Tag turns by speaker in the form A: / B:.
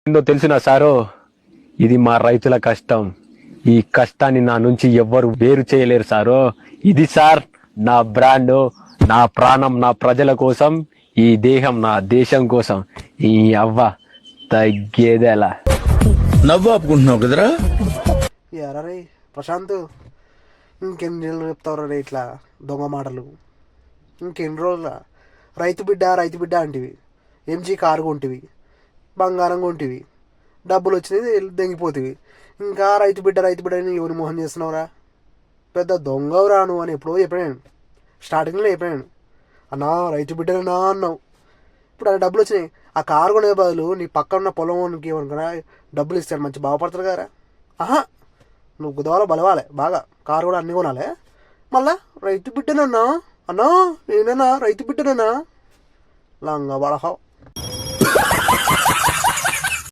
A: ఏందో తెలిసిన సారో, ఇది మా రైతుల కష్టం. ఈ కష్టాన్ని నా నుంచి ఎవ్వరు వేరు చేయలేరు సారో. ఇది సార్ నా బ్రాండ్, నా ప్రాణం నా ప్రజల కోసం, ఈ దేహం నా దేశం కోసం. ఈ అవ్వ తగ్గేదేలా.
B: నవ్వు ఆపుకుంటున్నావు కదరా.
C: ఎరా ప్రశాంత్, ఇంకెన్ని రోజులు చెప్తావు రే ఇట్లా దొంగ మాటలు? ఇంకెన్ని రోజుల రైతు బిడ్డ అంటివి, ఎంజీ కారు కొంటివి, బంగారం కొంటివి, డబ్బులు వచ్చినవి దెంగిపోతివి. ఇంకా రైతు బిడ్డ అని ఎవరి మోహన్ చేస్తున్నావురా? పెద్ద దొంగవురా నువ్వు అని ఎప్పుడో చెప్పాను, స్టార్టింగ్లో చెప్పాను. అన్నా రైతు బిడ్డనా అన్నావు. ఇప్పుడు ఆ డబ్బులు వచ్చినాయి, ఆ కారు కొనే బదులు నీ పక్కన ఉన్న పొలంకి ఏమనుకున్నా డబ్బులు ఇస్తాడు, మంచి బాగుపడతారు కదరా. ఆహా, నువ్వు గుదవాలో బలవాలే బాగా, కారు కూడా అన్నీ కొనాలే. మళ్ళా రైతు బిడ్డనన్నా అన్నా, నేనన్నా రైతు బిడ్డనన్నా లంగా బడహావు.